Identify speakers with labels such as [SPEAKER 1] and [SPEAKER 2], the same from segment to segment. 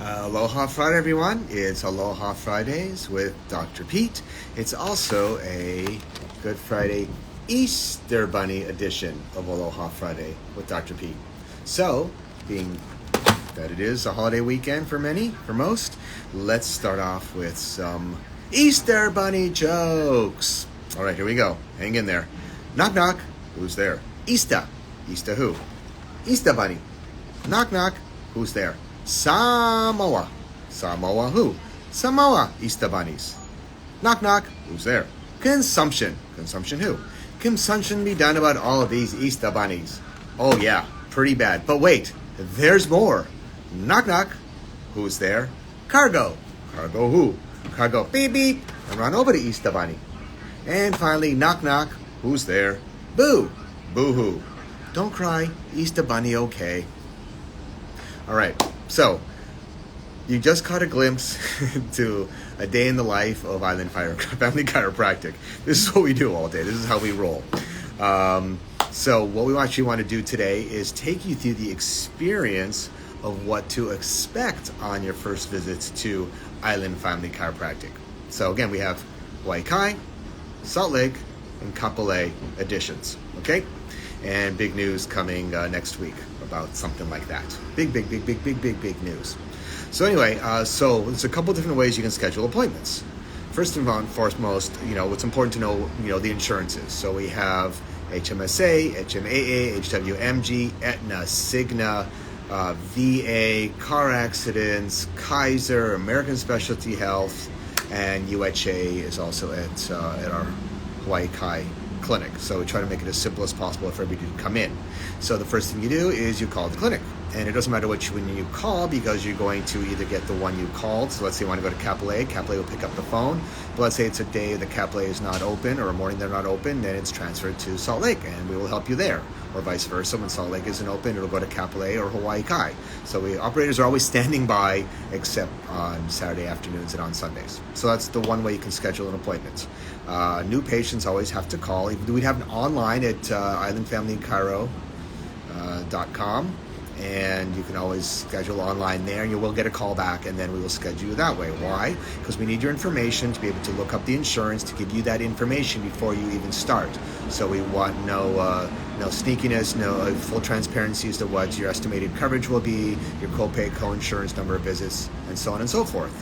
[SPEAKER 1] Aloha Friday, everyone. It's Aloha Fridays with Dr. Pete. It's also a Good Friday Easter Bunny edition of Aloha Friday with Dr. Pete. So, being that it is a holiday weekend for most, let's start off with some Easter Bunny jokes. All right, here we go. Hang in there. Knock, knock. Who's there? Easter. Easter who? Easter Bunny. Knock, knock. Who's there? Samoa. Samoa who? Samoa Easter bunnies. Knock knock. Who's there? Consumption. Consumption who? Consumption be done about all of these Easter bunnies. Oh yeah, pretty bad. But wait, there's more. Knock knock. Who's there? Cargo. Cargo who? Cargo beep beep and run over to Easter bunny. And finally, knock knock. Who's there? Boo. Boo hoo. Don't cry. Easter bunny okay. All right. So, you just caught a glimpse to a day in the life of Island Family Chiropractic. This is what we do all day. This is how we roll. So what we actually want to do today is take you through the experience of what to expect on your first visits to Island Family Chiropractic. So again, we have Waikiki, Salt Lake, and Kapolei editions. Okay? And big news coming next week about something like that. Big news. So anyway, so there's a couple different ways you can schedule appointments. First and foremost, what's important to know, the insurances. So we have HMSA, HMAA, HWMG, Aetna, Cigna, VA, car accidents, Kaiser, American Specialty Health, and UHA is also at our Hawaii Kai clinic. So we try to make it as simple as possible for everybody to come in. So the first thing you do is you call the clinic. And it doesn't matter which one you call because you're going to either get the one you called. So let's say you want to go to Kapolei. Kapolei will pick up the phone. But let's say it's a day that Kapolei is not open or a morning they're not open, then it's transferred to Salt Lake and we will help you there. Or vice versa, when Salt Lake isn't open, it'll go to Kapolei or Hawaii Kai. So operators are always standing by except on Saturday afternoons and on Sundays. So that's the one way you can schedule an appointment. New patients always have to call. We have an online at islandfamilychiro.com. And you can always schedule online there and you will get a call back and then we will schedule you that way. Why? Because we need your information to be able to look up the insurance, to give you that information before you even start. So we want no sneakiness, no full transparency as to what your estimated coverage will be, your copay, co-insurance, number of visits, and so on and so forth.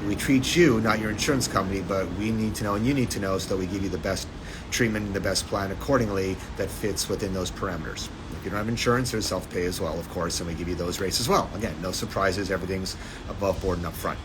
[SPEAKER 1] We treat you, not your insurance company, but we need to know and you need to know so that we give you the best treatment and the best plan accordingly that fits within those parameters. If you don't have insurance, there's self-pay as well, of course, and we give you those rates as well. Again, no surprises, everything's above board and up front.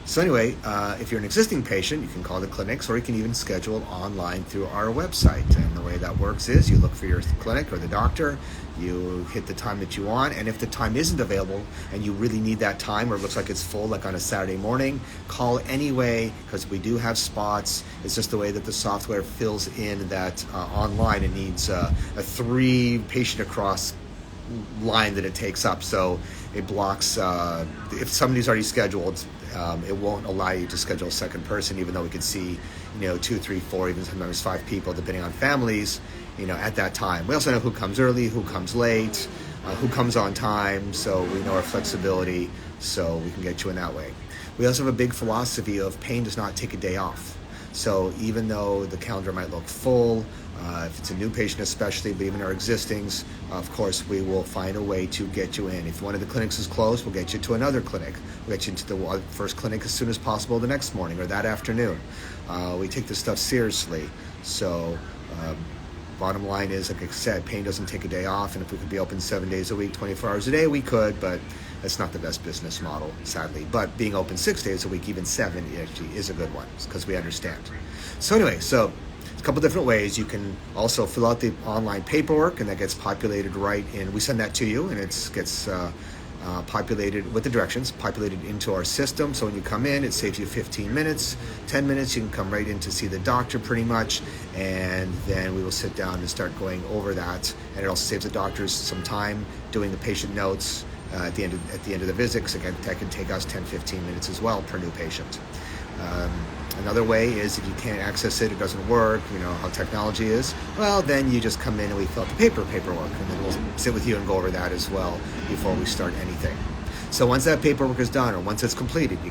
[SPEAKER 1] So anyway, if you're an existing patient, you can call the clinics or you can even schedule online through our website. And the way that works is you look for your clinic or the doctor, you hit the time that you want, and if the time isn't available and you really need that time or it looks like it's full, like on a Saturday morning, call anyway because we do have spots. It's just the way that the software fills in that online. It needs a 3-patient across line that it takes up, so it blocks if somebody's already scheduled, it won't allow you to schedule a second person, even though we could see 2, 3, 4, even sometimes 5 people depending on families at that time. We also know who comes early, who comes late, who comes on time, so we know our flexibility, so we can get you in that way. We also have a big philosophy of pain does not take a day off. So even though the calendar might look full, if it's a new patient especially, but even our existings, of course, we will find a way to get you in. If one of the clinics is closed, we'll get you to another clinic. We'll get you into the first clinic as soon as possible the next morning or that afternoon. We take this stuff seriously. So bottom line is, like I said, pain doesn't take a day off, and if we could be open 7 days a week, 24 hours a day, we could, but that's not the best business model, sadly. But being open 6 days a week, even 7, actually is a good one, because we understand. So anyway, a couple different ways. You can also fill out the online paperwork, and that gets populated right in. We send that to you, and it gets populated with the directions, populated into our system. So when you come in, it saves you 15 minutes, 10 minutes. You can come right in to see the doctor pretty much, and then we will sit down and start going over that. And it also saves the doctors some time doing the patient notes at the end of the visit, because again, that can take us 10-15 minutes as well per new patient. Another way is if you can't access it, it doesn't work, how technology is, well, then you just come in and we fill out the paperwork, and then we'll sit with you and go over that as well before we start anything. So once that paperwork is done, or once it's completed, you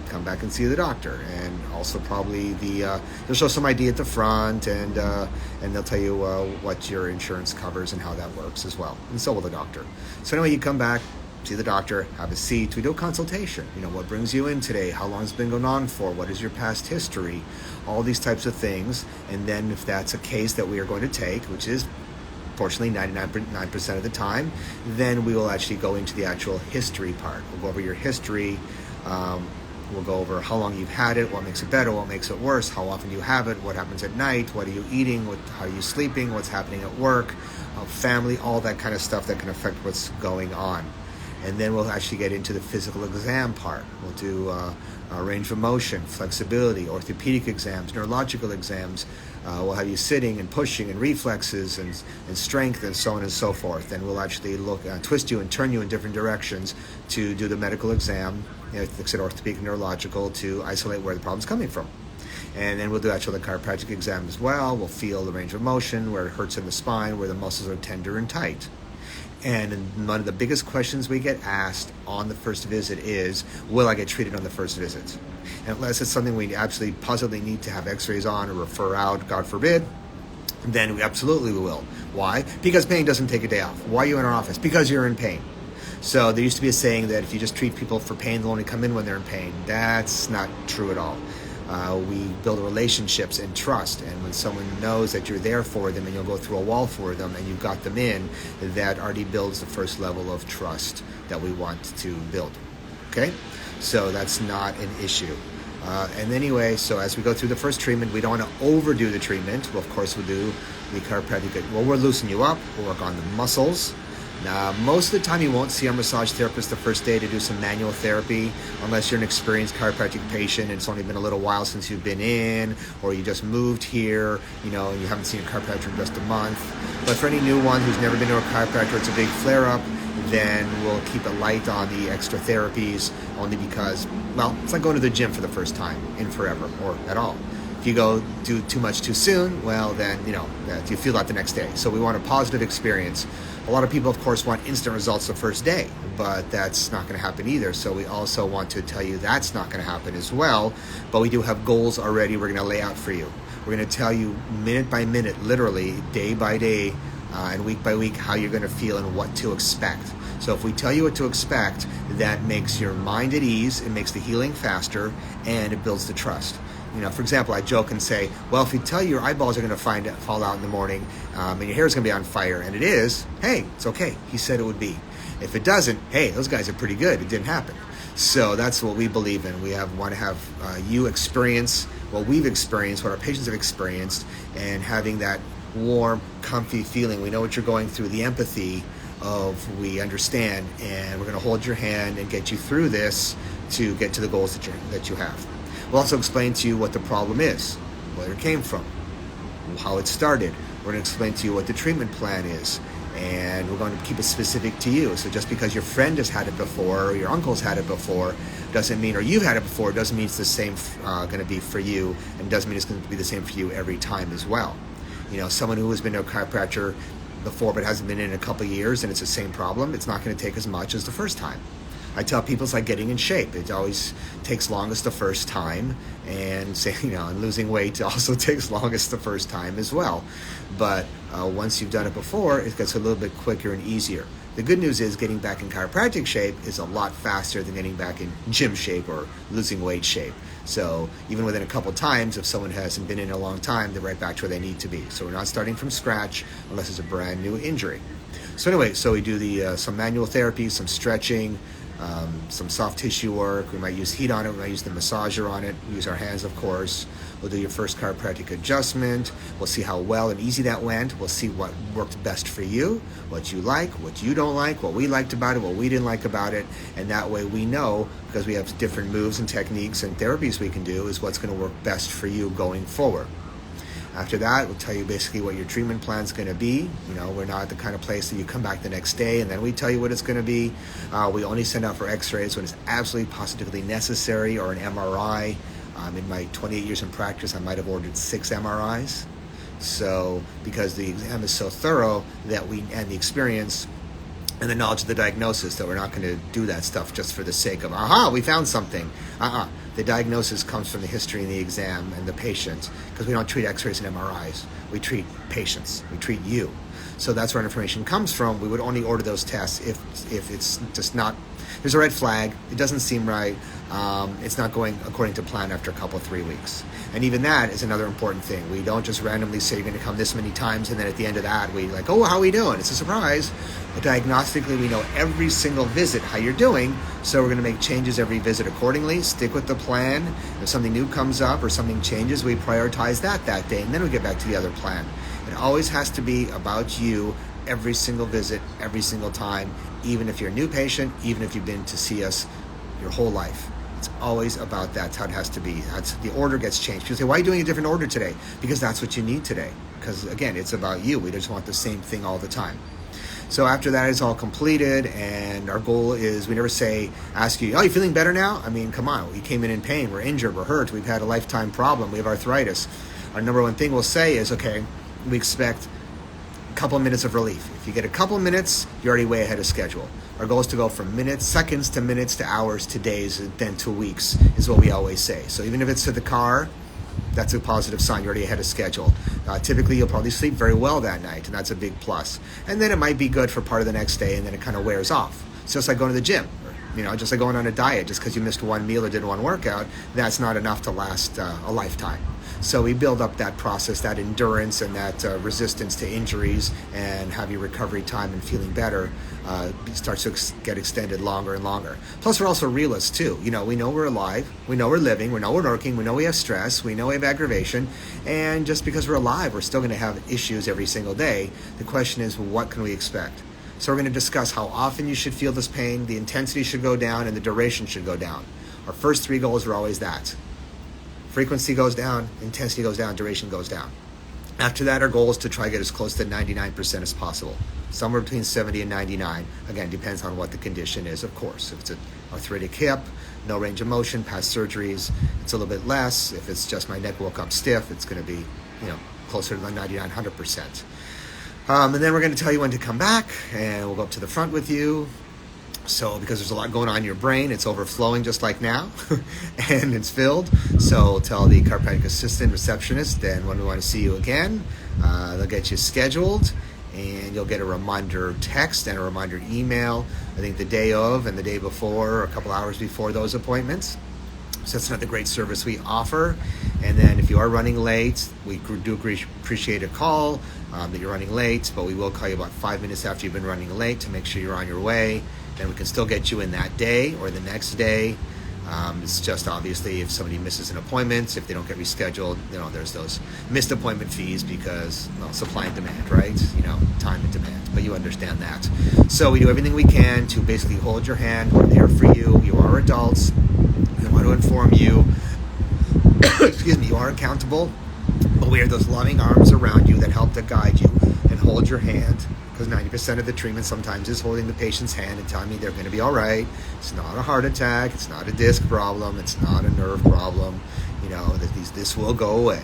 [SPEAKER 1] come back and see the doctor. And also probably they'll show some ID at the front, and they'll tell you what your insurance covers and how that works as well. And so will the doctor. So anyway, you come back, see the doctor, have a seat, we do a consultation. What brings you in today, how long it's been going on for, what is your past history, all these types of things. And then if that's a case that we are going to take, which is fortunately 99% of the time, then we will actually go into the actual history part. We'll go over your history. We'll go over how long you've had it, what makes it better, what makes it worse, how often you have it, what happens at night, what are you eating, how are you sleeping, what's happening at work, family, all that kind of stuff that can affect what's going on. And then we'll actually get into the physical exam part. We'll do range of motion, flexibility, orthopedic exams, neurological exams. We'll have you sitting and pushing and reflexes and strength and so on and so forth. And we'll actually twist you and turn you in different directions to do the medical exam, like I said, orthopedic and neurological, to isolate where the problem's coming from. And then we'll do actually the chiropractic exam as well. We'll feel the range of motion, where it hurts in the spine, where the muscles are tender and tight. And one of the biggest questions we get asked on the first visit is, will I get treated on the first visit? And unless it's something we absolutely positively need to have x-rays on or refer out, God forbid, then we absolutely will. Why? Because pain doesn't take a day off. Why are you in our office? Because you're in pain. So there used to be a saying that if you just treat people for pain, they'll only come in when they're in pain. That's not true at all. We build relationships and trust, and when someone knows that you're there for them and you'll go through a wall for them and you've got them in, that already builds the first level of trust that we want to build. Okay? So that's not an issue. And anyway, so as we go through the first treatment, we don't want to overdo the treatment. Well, of course, we'll do the chiropractic. Well, we'll loosen you up. We'll work on the muscles. Now, most of the time you won't see our massage therapist the first day to do some manual therapy, unless you're an experienced chiropractic patient and it's only been a little while since you've been in, or you just moved here, and you haven't seen a chiropractor in just a month. But for any new one who's never been to a chiropractor, it's a big flare-up, then we'll keep it light on the extra therapies, only because, well, it's like going to the gym for the first time in forever, or at all. If you go do too much too soon, well, then, you feel that the next day. So we want a positive experience. A lot of people, of course, want instant results the first day, but that's not going to happen either. So we also want to tell you that's not going to happen as well, but we do have goals already we're going to lay out for you. We're going to tell you minute by minute, literally day by day and week by week, how you're going to feel and what to expect. So if we tell you what to expect, that makes your mind at ease, it makes the healing faster, and it builds the trust. For example, I joke and say, well, if you tell you your eyeballs are going to fall out in the morning and your hair is going to be on fire, and it is, hey, it's okay. He said it would be. If it doesn't, hey, those guys are pretty good. It didn't happen. So that's what we believe in. We want to have you experience what we've experienced, what our patients have experienced, and having that warm, comfy feeling. We know what you're going through, the empathy of we understand, and we're going to hold your hand and get you through this to get to the goals that you have. We'll also explain to you what the problem is, where it came from, how it started. We're going to explain to you what the treatment plan is, and we're going to keep it specific to you. So just because your friend has had it before, or your uncle's had it before, doesn't mean, or you've had it before, doesn't mean it's the same going to be for you, and doesn't mean it's going to be the same for you every time as well. Someone who has been to a chiropractor before but hasn't been in a couple of years and it's the same problem, it's not going to take as much as the first time. I tell people it's like getting in shape. It always takes longest the first time, and and losing weight also takes longest the first time as well. But once you've done it before, it gets a little bit quicker and easier. The good news is getting back in chiropractic shape is a lot faster than getting back in gym shape or losing weight shape. So even within a couple times, if someone hasn't been in a long time, they're right back to where they need to be. So we're not starting from scratch unless it's a brand new injury. So anyway, we do some manual therapy, some stretching, some soft tissue work. We might use heat on it. We might use the massager on it. Use our hands, of course. We'll do your first chiropractic adjustment. We'll see how well and easy that went. We'll see what worked best for you, what you like, what you don't like, what we liked about it, what we didn't like about it. And that way we know, because we have different moves and techniques and therapies we can do, is what's going to work best for you going forward. After that, we'll tell you basically what your treatment plan is going to be. We're not the kind of place that you come back the next day and then we tell you what it's going to be. We only send out for x-rays when it's absolutely positively necessary, or an MRI. In my 28 years in practice, I might have ordered 6 MRIs. So because the exam is so thorough and the experience, and the knowledge of the diagnosis, that we're not going to do that stuff just for the sake of, we found something. The diagnosis comes from the history and the exam and the patient, because we don't treat x-rays and MRIs. We treat patients. We treat you. So that's where information comes from. We would only order those tests if it's just not, there's a red flag, it doesn't seem right, it's not going according to plan after a couple, 3 weeks. And even that is another important thing. We don't just randomly say you're going to come this many times, and then at the end of that, we like, oh, how are we doing? It's a surprise. But diagnostically, we know every single visit how you're doing, so we're going to make changes every visit accordingly, stick with the plan. If something new comes up or something changes, we prioritize that day, and then we get back to the other plan. It always has to be about you every single visit, every single time, even if you're a new patient, even if you've been to see us your whole life. It's always about that. That's how it has to be. The order gets changed. People say, why are you doing a different order today? Because that's what you need today. Because again, it's about you. We just want the same thing all the time. So after that is all completed, and our goal is, we never ask you, you feeling better now? I mean, come on, we came in pain, we're injured, we're hurt, we've had a lifetime problem, we have arthritis. Our number one thing we'll say is, okay, we expect a couple of minutes of relief. If you get a couple of minutes, you're already way ahead of schedule. Our goal is to go from seconds to minutes to hours to days, and then to weeks, is what we always say. So even if it's to the car, that's a positive sign. You're already ahead of schedule. Typically, you'll probably sleep very well that night, and that's a big plus. And then it might be good for part of the next day, and then it kind of wears off. It's just like going to the gym, just like going on a diet. Just because you missed one meal or did one workout, that's not enough to last a lifetime. So we build up that process, that endurance, and that resistance to injuries, and have your recovery time and feeling better starts to get extended longer and longer. Plus, we're also realists too. We know we're alive, we know we're living, we know we're working, we know we have stress, we know we have aggravation, and just because we're alive, we're still going to have issues every single day. The question is, what can we expect? So we're going to discuss how often you should feel this pain, the intensity should go down, and the duration should go down. Our first 3 goals are always that. Frequency goes down, intensity goes down, duration goes down. After that, our goal is to try to get as close to 99% as possible. Somewhere between 70 and 99. Again, depends on what the condition is, of course. If it's an arthritic hip, no range of motion, past surgeries, it's a little bit less. If it's just my neck woke up stiff, it's going to be, closer to the 99, 100%. And then we're going to tell you when to come back, and we'll go up to the front with you. So because there's a lot going on in your brain, it's overflowing just like now, and it's filled. So tell the chiropractic assistant, receptionist, then when we want to see you again, they'll get you scheduled, and you'll get a reminder text and a reminder email, I think the day of and the day before, or a couple hours before those appointments. So that's another great service we offer. And then if you are running late, we do appreciate a call that you're running late, but we will call you about 5 minutes after you've been running late to make sure you're on your way. Then we can still get you in that day or the next day. It's just obviously if somebody misses an appointment, if they don't get rescheduled, there's those missed appointment fees because, supply and demand, right? Time and demand, but you understand that. So we do everything we can to basically hold your hand. We're there for you. You are adults. We want to inform you. Excuse me, you are accountable, but we are those loving arms around you that help to guide you and hold your hand. Because 90% of the treatment sometimes is holding the patient's hand and telling me they're going to be all right. It's not a heart attack. It's not a disc problem. It's not a nerve problem. This will go away.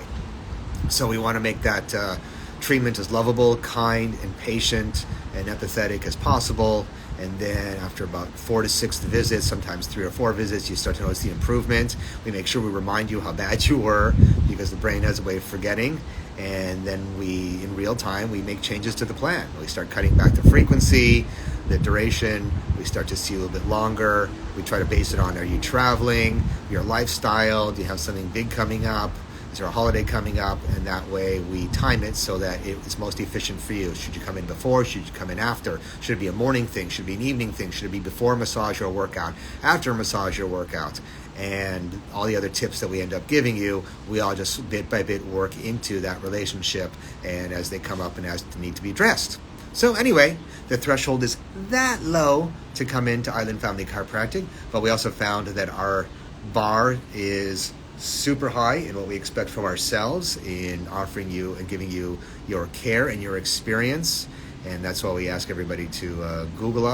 [SPEAKER 1] So we want to make that treatment as lovable, kind, and patient and empathetic as possible. And then after about 4 to 6 visits, sometimes 3 or 4 visits, you start to notice the improvement. We make sure we remind you how bad you were, because the brain has a way of forgetting. And then in real time, we make changes to the plan. We start cutting back the frequency, the duration. We start to see a little bit longer. We try to base it on, are you traveling, your lifestyle, do you have something big coming up, is there a holiday coming up? And that way we time it so that it's most efficient for you. Should you come in before? Should you come in after? Should it be a morning thing? Should it be an evening thing? Should it be before a massage or a workout? After a massage or workout? And all the other tips that we end up giving you, we all just bit by bit work into that relationship, and as they come up and as they need to be addressed. So anyway, the threshold is that low to come into Island Family Chiropractic, but we also found that our bar is super high in what we expect from ourselves in offering you and giving you your care and your experience. And that's why we ask everybody to Google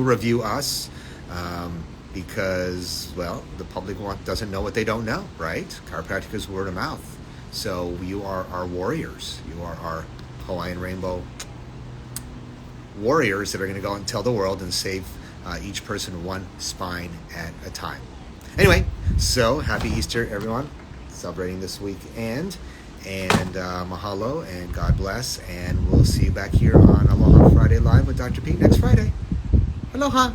[SPEAKER 1] review us. Because, the public doesn't know what they don't know, right? Chiropractic is word of mouth. So you are our warriors. You are our Hawaiian rainbow warriors that are going to go and tell the world and save each person one spine at a time. Anyway, so happy Easter, everyone. Celebrating this weekend. And mahalo and God bless. And we'll see you back here on Aloha Friday Live with Dr. Pete next Friday. Aloha.